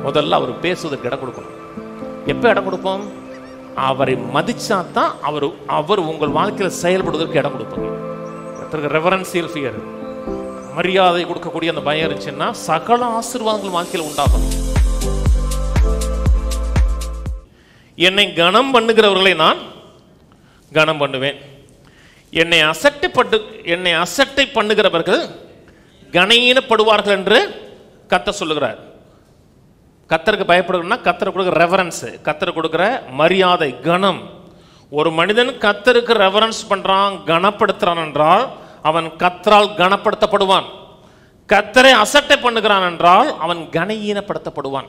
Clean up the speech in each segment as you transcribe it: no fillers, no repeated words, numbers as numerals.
முதல்ல அவர் பேசுவதற்கு இடம் கொடுக்கணும். எப்போ இடம் கொடுப்போம்? அவரை மதிச்சா தான் அவர் உங்கள் வாழ்க்கையில் செயல்படுவதற்கு இடம் கொடுப்பாங்க. ரெவரன்சியல் ஃபியர், மரியாதை கொடுக்கக்கூடிய அந்த பயம் இருந்துச்சுன்னா சகல ஆசீர்வாதங்கள் வாழ்க்கையில் உண்டாகும். என்னை கனம் பண்ணுகிறவர்களை நான் கனம் பண்ணுவேன். என்னை அசட்டை பண்ணுகிறவர்கள் கனஈனப்படுவார்கள் என்று கர்த்தர் சொல்லுகிறார். கர்த்தருக்கு பயப்படுகிறன்னா கர்த்தர் கொடுக்குற ரெவரன்ஸ், கர்த்தர் கொடுக்குற மரியாதை, கனம். ஒரு மனிதன் கர்த்தருக்கு ரெவரன்ஸ் பண்றான், கனப்படுத்துறான் என்றால் அவன் கர்த்தரால் கனப்படுத்தப்படுவான். கர்த்தரை அசட்டை பண்ணுகிறான் என்றால் அவன் கனஈனப்படுத்தப்படுவான்.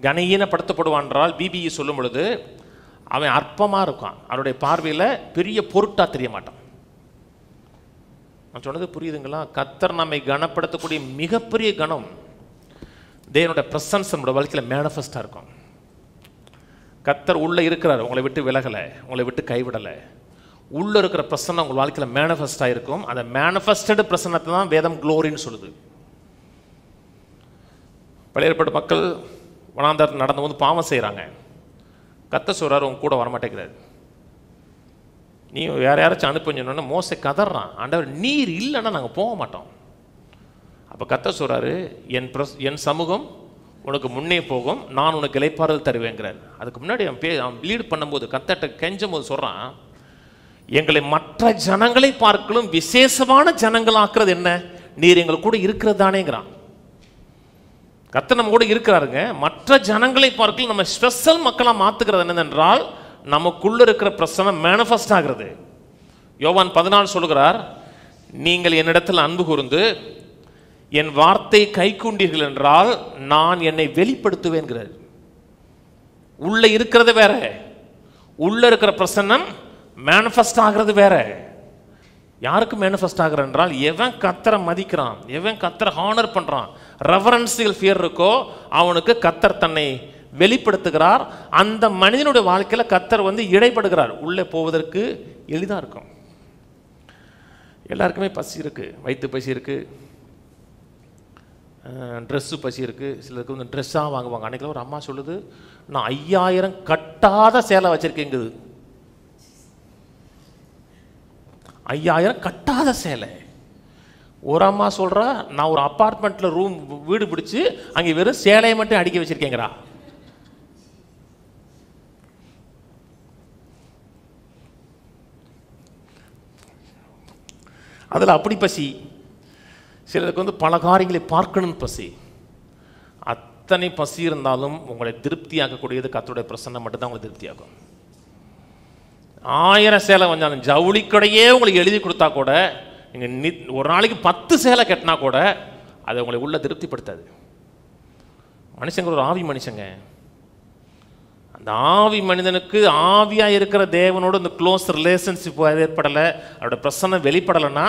கனஈனப்படுத்தப்படுவான் என்றால் பிபிஇ சொல்லும் பொழுது அவன் அற்பமாக இருக்கான், அவருடைய பார்வையில் பெரிய பொருட்டா தெரிய மாட்டான். நான் சொன்னது புரியுதுங்களா? கர்த்தர் நம்மை கனப்படுத்தக்கூடிய மிகப்பெரிய கனம் தேவனுடைய பிரசன்ஸ் நம்முடைய வாழ்க்கையில் மேனிஃபெஸ்டாக இருக்கும். கர்த்தர் உள்ளே இருக்கிறார், உங்களை விட்டு விலகலை, உங்களை விட்டு கைவிடலை. உள்ளே இருக்கிற பிரசன்னம் உங்கள் வாழ்க்கையில் மேனிஃபெஸ்டாக இருக்கும். அந்த மேனிஃபெஸ்டட் பிரசன்னத்தை தான் வேதம் க்ளோரின்னு சொல்லுது. பழைய ஏற்பாட்டு மக்கள் வனாந்தரத்தில் நடந்து வந்து பாவம் செய்கிறாங்க. கர்த்தர் சொல்கிறார், உங்க கூட வரமாட்டேங்கிறார், நீ வேற யாராச்சும் அனுப்புன்னு. மோசே கதறான், ஆண்டவர் நீர் இல்லைன்னா நாங்கள் போக மாட்டோம். அப்போ கர்த்தர் சொல்கிறாரு, என் சமூகம் உனக்கு முன்னே போகும், நான் உனக்கு இளைப்பாறுதல் தருவேங்கிறார். அதுக்கு முன்னாடி அவன் லீட் பண்ணும்போது கர்த்தர்கிட்ட கெஞ்சும் போது சொல்கிறான், எங்களை மற்ற ஜனங்களை பார்க்கலும் விசேஷமான ஜனங்கள் ஆக்குறது என்ன? நீர் எங்கள் கூட இருக்கிறது தானேங்கிறான். கர்த்தர் நம்ம கூட இருக்கிறாருங்க. மற்ற ஜனங்களை பார்க்கலும் நம்ம ஸ்பெஷல் மக்களாக மாற்றுக்கிறது என்னதென்றால் நமக்குள்ள இருக்கிற பிரசனம் மேனிஃபெஸ்ட் ஆகிறது. யோவான் 14 சொல்லுகிறார், நீங்கள் என்னிடத்தில் அன்பு கூர்ந்து என் வார்த்தை கை கொண்டீர்கள் என்றால் நான் என்னை வெளிப்படுத்துவேன்கிறார். உள்ள இருக்கிறது வேற, உள்ள இருக்கிற பிரசன்னம் மேனிஃபெஸ்ட் ஆகிறது வேற. யாருக்கு மேனிஃபெஸ்ட் ஆகிற என்றால் எவன் கர்த்தரை மதிக்கிறான், எவன் கர்த்தரை ஹானர் பண்றான், ரெவரன்சியல் ஃபியர் இருக்கோ அவனுக்கு கர்த்தர் தன்னை வெளிப்படுத்துகிறார். அந்த மனிதனுடைய வாழ்க்கையில் கர்த்தர் வந்து இடைப்படுகிறார். உள்ளே போவதற்கு எளிதாக இருக்கும். எல்லாருக்குமே பசி இருக்கு, வயிற்று பசி இருக்கு, ட்ரெஸ்ஸு பசி இருக்கு. சிலருக்கு வந்து ட்ரெஸ்ஸாக வாங்குவாங்க. அன்றைக்கி ஒரு அம்மா சொல்லுது, நான் 5000 கட்டாத சேலை வச்சிருக்கேங்குது. 5000 கட்டாத சேலை. ஒரு அம்மா சொல்கிறா, நான் ஒரு அப்பார்ட்மெண்ட்டில் வீடு பிடிச்சி அங்கே வெறும் சேலையை மட்டும் அடிக்க வச்சிருக்கேங்கிறா. அதில் அப்படி பசி. சிலருக்கு வந்து பல காரியங்களை பார்க்கணும்னு பசி. அத்தனை பசி இருந்தாலும் உங்களை திருப்தியாக்கக்கூடியது கர்த்தருடைய பிரசன்னம் மட்டும்தான் உங்களை திருப்தியாக்கும். 1000 சேலை வந்தாலும் ஜவுளி கடையே உங்களுக்கு எழுதி கொடுத்தா கூட, நீங்கள் ஒரு நாளைக்கு 10 சேலை கட்டினா கூட அதை உங்களை உள்ள திருப்திப்படுத்தாது. மனுஷங்க ஒரு ஆவி மனுஷங்க. அந்த ஆவி மனிதனுக்கு ஆவியாக இருக்கிற தேவனோடு இந்த க்ளோஸ் ரிலேஷன்ஷிப் ஏற்படலை, அவரோட பிரசன்னம் வெளிப்படலைன்னா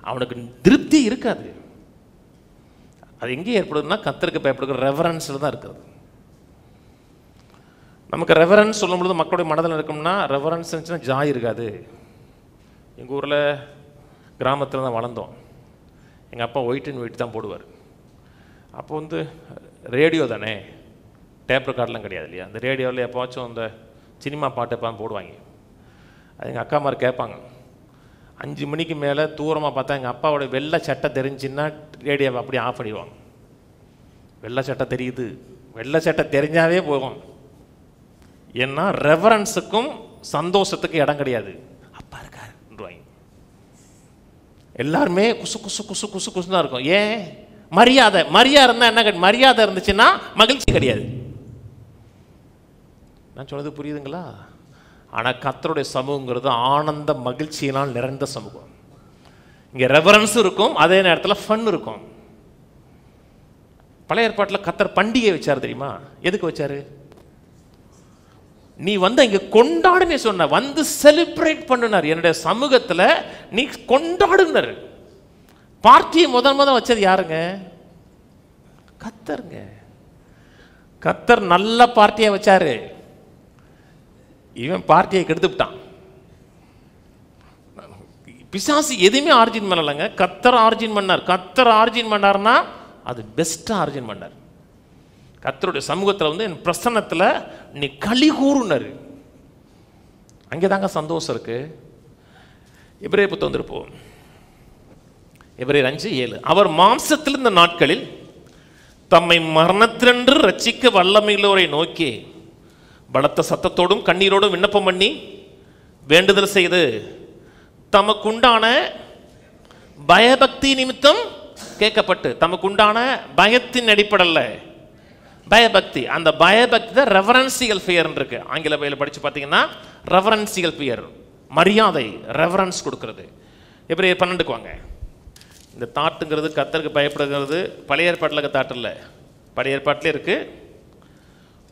அவனுக்கு திருப்தி இருக்காது. அது எங்கே ஏற்படுதுன்னா கர்த்தருக்கு பயப்படுகிற ரெவரன்ஸில் தான் இருக்குது. நமக்கு ரெவரன்ஸ் சொல்லும் பொழுது மக்களுடைய மனதில் இருக்கும்னா, ரெவரன்ஸ் இருந்துச்சுன்னா ஜாய் இருக்காது. எங்கள் ஊரில் கிராமத்தில் தான் வளர்ந்தோம். எங்கள் அப்பா ஒயிட் அண்ட் ஒயிட் தான் போடுவார். அப்போ வந்து ரேடியோ தானே, டேப் ரெக்கார்ட்லாம் கிடையாது இல்லையா. அந்த ரேடியோவில் எப்போச்சும் அந்த சினிமா பாட்டு எப்போ போடுவாங்க. அது எங்கள் அக்கா மாதிரி கேட்பாங்க. 5 மணிக்கு மேலே தூரமாக பார்த்தா எங்கள் அப்பாவோட வெள்ளை சட்டை தெரிஞ்சுன்னா ரேடியோவை அப்படியே ஆஃப் பண்ணிடுவாங்க. வெள்ளை சட்டை தெரியுது, வெள்ளை சட்டை தெரிஞ்சாவே போகும். ஏன்னா ரெவரன்ஸுக்கும் சந்தோஷத்துக்கு இடம் கிடையாது. அப்பா இருக்காருன்றாங்க. எல்லாருமே குசு குசு குசு குசு குசு தான் இருக்கும். ஏன்? மரியாதை. இருந்தால் என்ன? மரியாதை இருந்துச்சுன்னா மகிழ்ச்சி கிடையாது. நான் சொன்னது புரியுதுங்களா? ஆனால் கர்த்தருடைய சமூகங்கிறது ஆனந்த மகிழ்ச்சியினால் நிறைந்த சமூகம். இங்கே ரெவரன்ஸ் இருக்கும், அதே நேரத்தில் ஃபன் இருக்கும். பழைய ஏற்பாட்டில் கர்த்தர் பண்டிகை வச்சார் தெரியுமா? எதுக்கு வச்சாரு? நீ வந்து இங்கே கொண்டாடுன்னு சொன்ன, வந்து செலிப்ரேட் பண்ணுனார். என்னுடைய சமூகத்தில் நீ கொண்டாடுனார். பார்ட்டியை முதல் வச்சது யாருங்க? கர்த்தருங்க. கர்த்தர் நல்ல பார்ட்டியை வச்சாரு. இவன் பார்ட்டியை கெடுத்துட்டான். பிசாசு எதுவுமே ஆர்ஜின் பண்ணலைங்க, கர்த்தர் ஆர்ஜின் பண்ணார். கர்த்தர் ஆர்ஜின் பண்ணார்னா அது பெஸ்ட்டாக ஆர்ஜின் பண்ணார். கர்த்தருடைய சமூகத்தில் வந்து என் பிரசன்னத்தில் நீ களி கூறுனாரு. அங்கே தாங்க சந்தோஷம் இருக்கு. எபிரேயர் புத்தகம் வந்திருப்போம். எபிரேயர் 5:7. அவர் மாம்சத்தில் இந்த நாட்களில் தம்மை மரணத்தினின்று ரட்சிக்க வல்லமையுள்ளவரை நோக்கி பலத்த சத்தத்தோடும் கண்ணீரோடும் விண்ணப்பம் பண்ணி வேண்டுதல் செய்து தமக்குண்டான பயபக்தி நிமித்தம் கேட்கப்பட்டு, தமக்குண்டான பயத்தின் அடிப்படையில் பயபக்தி, அந்த பயபக்தி தான் ரெவரன்சியல் ஃபியர் இருக்கு. ஆங்கில பையில படிச்சு பார்த்தீங்கன்னா ரெவரன்சியல் ஃபியர், மரியாதை, ரெவரன்ஸ் கொடுக்கறது. எபிரேயர் 12 வாங்க. இந்த தாட்டுங்கிறது கர்த்தருக்கு பயப்படுகிறது பழைய ஏற்பாட்டில் இருக்க தாட்டு இல்லை, பழைய ஏற்பாட்டிலே இருக்கு,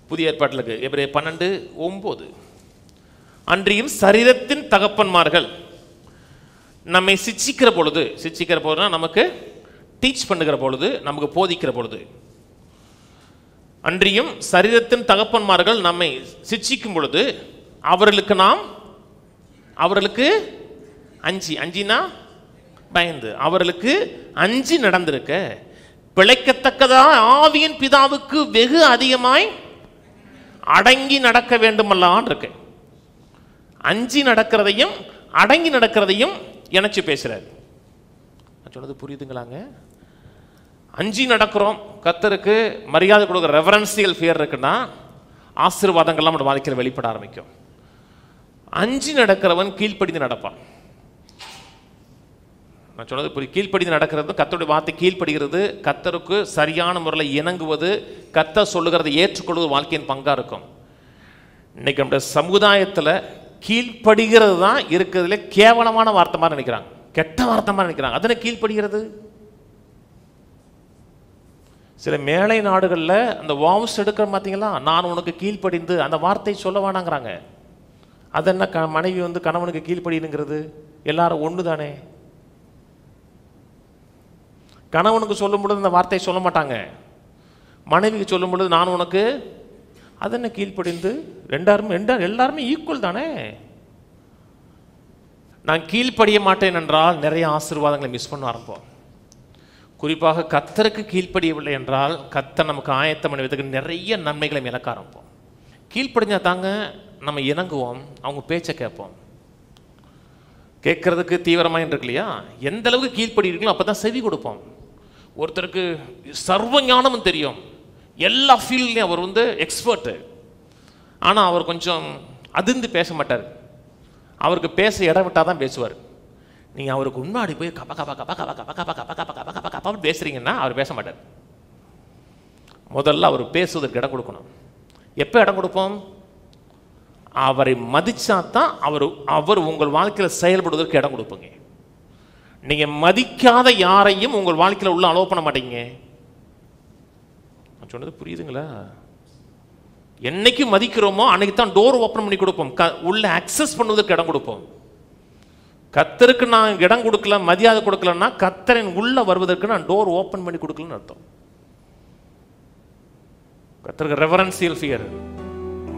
புதிய ஏற்பாட்டில் இருக்கு. எபிரேயர் 12:9. அன்றியும் சரீரத்தின் தகப்பன்மார்கள் நம்மை சிச்சிக்கிற பொழுது, சிச்சிக்கிற பொழுதுனா நமக்கு டீச் பண்ணுகிற பொழுது, நமக்கு போதிக்கிற பொழுது, அன்றியும் சரீரத்தின் தகப்பன்மார்கள் நம்மை சிச்சிக்கும் பொழுது அவர்களுக்கு அஞ்சினா பயந்து, அவர்களுக்கு அஞ்சி நடந்திருக்க பிழைக்கத்தக்கதா ஆவியின் பிதாவுக்கு வெகு அதிகமாய் அடங்கி நடக்க வேண்டுமல்லான் இருக்கு. அஞ்சி நடக்கிறதையும் அடங்கி நடக்கிறதையும் இணைச்சு பேசுறாரு. சொன்னது புரியுதுங்களாங்க? அஞ்சி நடக்கிறோம், கர்த்தருக்கு மரியாதை கொடுக்குற ரெவரன்சியல் ஃபியர் இருக்குன்னா ஆசீர்வாதங்கள்லாம் நம்ம வாழ்க்கையில் வெளிப்பட ஆரம்பிக்கும். அஞ்சி நடக்கிறவன் கீழ்ப்படிந்து நடப்பான். நான் சொன்னது புரிய, கீழ்ப்படிந்து நடக்கிறது, கர்த்தருடைய வார்த்தை கீழ்ப்படுகிறது, கர்த்தருக்கு சரியான முறையில் இணங்குவது, கர்த்தர் சொல்லுகிறதை ஏற்றுக்கொள்வது வாழ்க்கையின் பங்கா இருக்கும். இன்னைக்கு நம்முடைய சமுதாயத்தில் கீழ்ப்படுகிறது தான் இருக்கிறதுல கேவலமான வார்த்தை மாதிரி நினைக்கிறாங்க, கெட்ட வார்த்தை மாதிரி நினைக்கிறாங்க. அதனை கீழ்ப்படுகிறது. சில மேலை நாடுகளில் அந்த வாவ்ஸ் எடுக்கிற பார்த்தீங்களா, நான் உனக்கு கீழ்ப்படிந்து, அந்த வார்த்தை சொல்ல வேணாங்கிறாங்க. அது என்ன மனைவி வந்து கணவனுக்கு கீழ்ப்படினுங்கிறது? எல்லாரும் ஒன்று தானே. கணவனுக்கு சொல்லும் பொழுது அந்த வார்த்தையை சொல்ல மாட்டாங்க, மனைவிக்கு சொல்லும் பொழுது நான் உனக்கு, அது என்ன கீழ்ப்படிந்து? எல்லாருமே ஈக்குவல் தானே. நான் கீழ்ப்படிய மாட்டேன் என்றால் நிறைய ஆசீர்வாதங்களை மிஸ் பண்ண ஆரம்பிப்போம். குறிப்பாக கர்த்தருக்கு கீழ்ப்படியவில்லை என்றால் கர்த்தர் நமக்கு ஆயத்தம் பண்ணுவதற்கு நிறைய நன்மைகளை இழக்க ஆரம்பிப்போம். கீழ்ப்படிஞ்சா தாங்க நம்ம இணங்குவோம், அவங்க பேச்சை கேட்போம். கேட்கறதுக்கு தீவிரமாக இருக்கு இல்லையா? எந்த அளவுக்கு கீழ்ப்படி இருக்கீங்களோ அப்போ தான் செவி கொடுப்போம். ஒருத்தருக்கு சர்வ ஞானமும் தெரியும், எல்லா ஃபீல்ட்லையும் அவர் வந்து எக்ஸ்பர்ட்டு, ஆனால் அவர் கொஞ்சம் அதிர்ந்து பேச மாட்டார். அவருக்கு பேச இடம் விட்டால் தான் பேசுவார். நீங்கள் அவருக்கு முன்னாடி போய் கப்பா கப்பா கப்பா கப்பா கப்பா கப்பா கப்பா கப்பா கப்பா கப்பா கப்பா பேசுறீங்கன்னா அவர் பேச மாட்டார். முதல்ல அவர் பேசுவதற்கு இடம் கொடுக்கணும். எப்போ இடம் கொடுப்போம்? அவரை மதிச்சா தான் அவர் உங்கள் வாழ்க்கையில் செயல்படுவதற்கு இடம் கொடுப்பீங்க. நீங்கள் மதிக்காத யாரையும் உங்கள் வாழ்க்கையில் உள்ள அலோவ் பண்ண மாட்டீங்க. நான் சொன்னது புரியுதுங்களா? என்னைக்கு மதிக்கிறோமோ அன்னைக்கு தான் டோர் ஓப்பன் பண்ணி கொடுப்போம், உள்ள அக்சஸ் பண்ணுவதற்கு இடம் கொடுப்போம். கர்த்தருக்கு நான் இடம் கொடுக்கல, மரியாதை கொடுக்கலன்னா கர்த்தரின் உள்ள வருவதற்கு நான் டோர் ஓப்பன் பண்ணி கொடுக்கலன்னு அர்த்தம். கர்த்தருக்கு ரெவரன்சியல் ஃபியர்,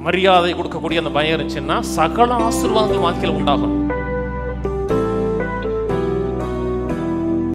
மரியாதை கொடுக்கக்கூடிய அந்த பயம் இருந்துச்சுன்னா சகல ஆசீர்வாதங்கள் வாழ்க்கையில் உண்டாகும்.